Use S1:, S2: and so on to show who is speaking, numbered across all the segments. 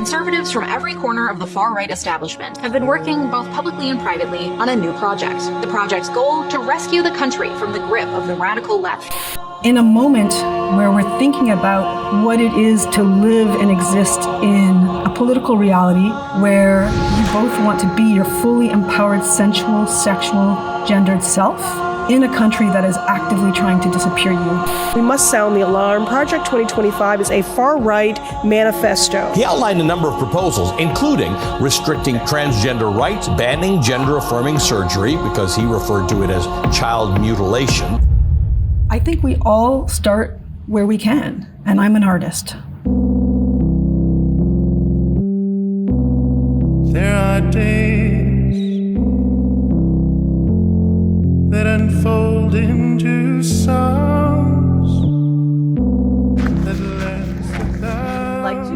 S1: conservatives from every corner of the far-right establishment have been working both publicly and privately on a new project. The project's goal: to rescue the country from the grip of the radical left.
S2: In a moment where we're thinking about what it is to live and exist in a political reality where you both want to be your fully empowered sensual, sexual, gendered self, in a country that is actively trying to disappear you.
S3: We must sound the alarm. Project 2025 is a far-right manifesto.
S4: He outlined a number of proposals, including restricting transgender rights, banning gender-affirming surgery, because he referred to it as child mutilation.
S2: I think we all start where we can, and I'm an artist.
S5: There are days that unfold into songs that last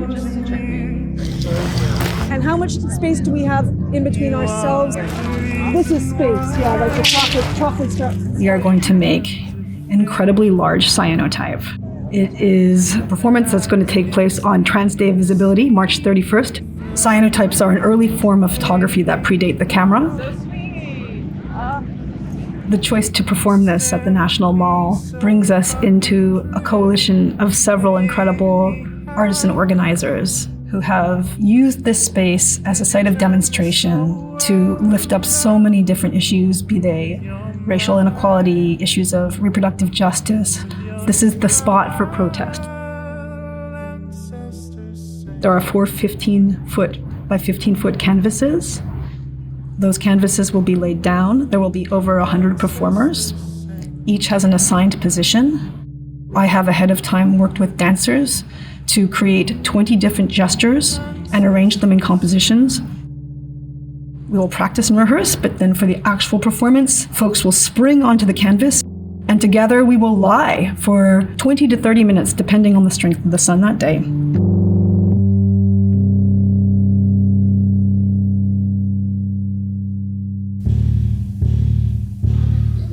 S3: And how much space do we have in between ourselves? This is space, yeah, like the chocolate stuff.
S2: We are going to make an incredibly large cyanotype. It is a performance that's going to take place on Trans Day of Visibility, March 31st. Cyanotypes are an early form of photography that predate the camera. The choice to perform this at the National Mall brings us into a coalition of several incredible artists and organizers who have used this space as a site of demonstration to lift up so many different issues, be they racial inequality, issues of reproductive justice. This is the spot for protest. There are 4 15-foot by 15-foot canvases. Those canvases will be laid down. There will be over 100 performers. Each has an assigned position. I have ahead of time worked with dancers to create 20 different gestures and arrange them in compositions. We will practice and rehearse, but then for the actual performance, folks will spring onto the canvas, and together we will lie for 20 to 30 minutes, depending on the strength of the sun that day.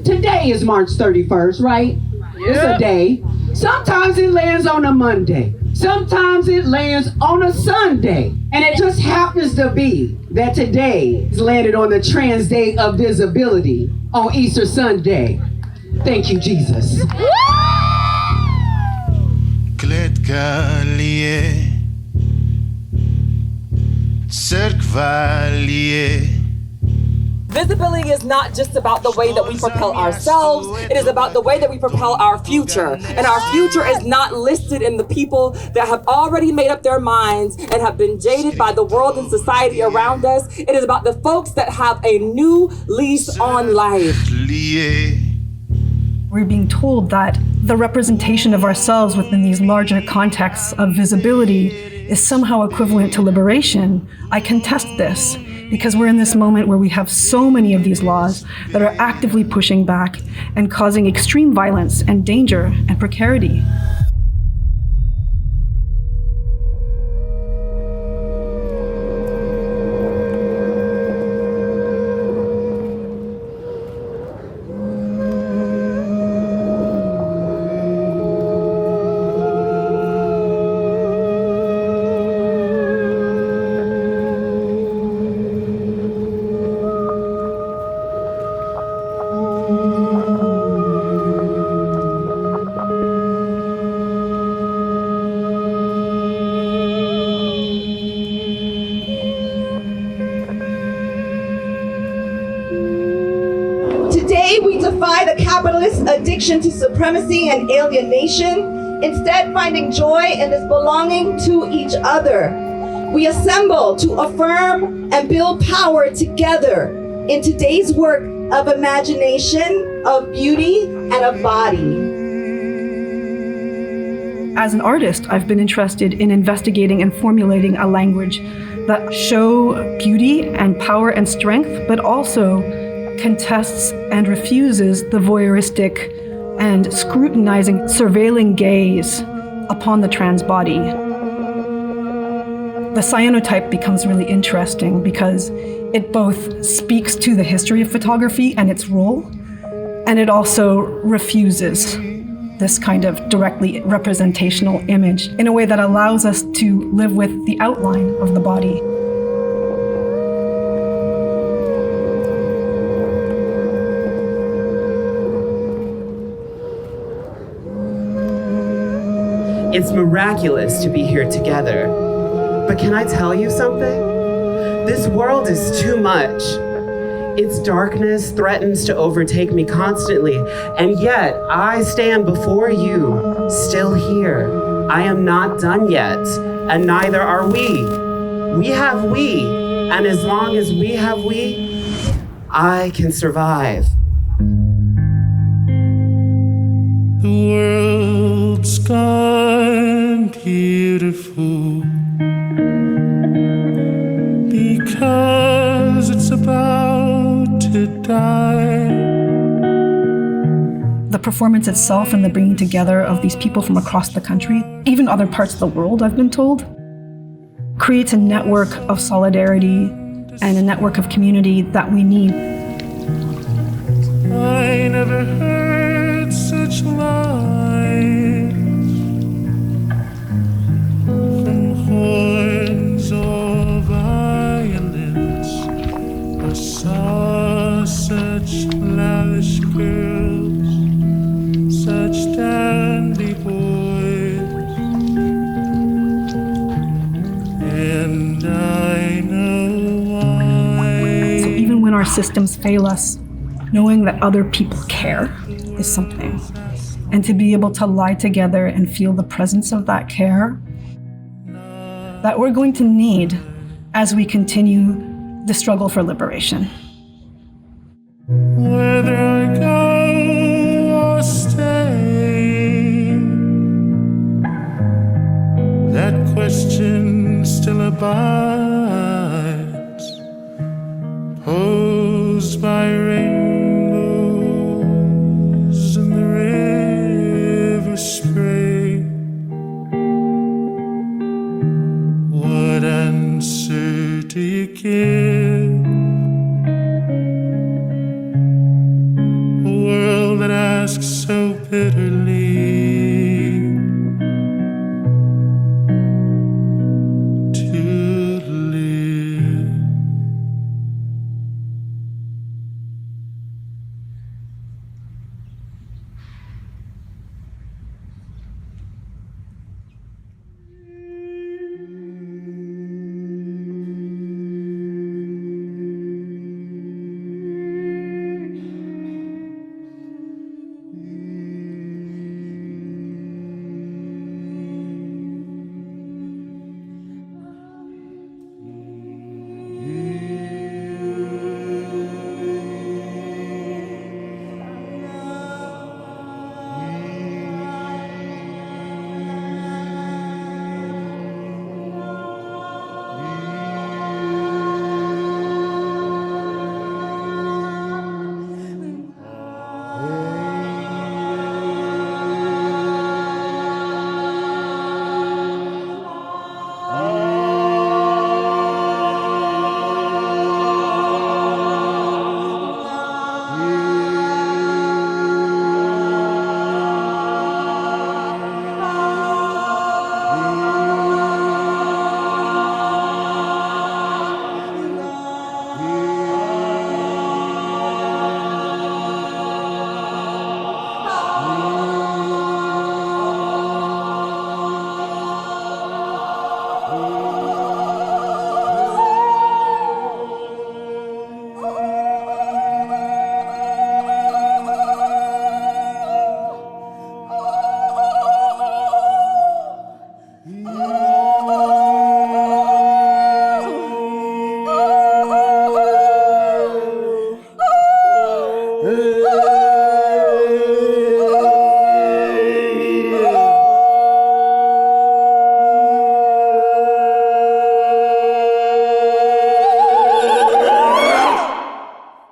S6: Today is March 31st, right? Yeah. It's a day. Sometimes it lands on a Monday. Sometimes it lands on a Sunday. And it just happens to be that today is landed on the Trans Day of Visibility on Easter Sunday. Thank you, Jesus.
S7: Visibility is not just about the way that we propel ourselves, it is about the way that we propel our future. And our future is not listed in the people that have already made up their minds and have been jaded by the world and society around us. It is about the folks that have a new lease on life.
S2: We're being told that the representation of ourselves within these larger contexts of visibility is somehow equivalent to liberation. I contest this, because we're in this moment where we have so many of these laws that are actively pushing back and causing extreme violence and danger and precarity.
S8: Today, we defy the capitalist addiction to supremacy and alienation, instead finding joy in this belonging to each other. We assemble to affirm and build power together in today's work of imagination, of beauty, and of body.
S2: As an artist, I've been interested in investigating and formulating a language that show beauty and power and strength, but also contests and refuses the voyeuristic and scrutinizing, surveilling gaze upon the trans body. The cyanotype becomes really interesting because it both speaks to the history of photography and its role, and it also refuses this kind of directly representational image in a way that allows us to live with the outline of the body.
S9: It's miraculous to be here together. But can I tell you something? This world is too much. Its darkness threatens to overtake me constantly, and yet I stand before you, still here. I am not done yet, and neither are we. We have we, and as long as we have we, I can survive.
S5: The world's gone beautiful because it's about to die.
S2: The performance itself and the bringing together of these people from across the country, even other parts of the world, I've been told, creates a network of solidarity and a network of community that we need.
S5: I never heard such lies from horns or violins. I saw such lavish girls, such dandy boys, and I know why.
S2: So even when our systems fail us, knowing that other people care is something. And to be able to lie together and feel the presence of that care that we're going to need as we continue the struggle for liberation.
S5: Whether I go or stay, that question still abides, posed by rainbows in the river spray. What answer do you give?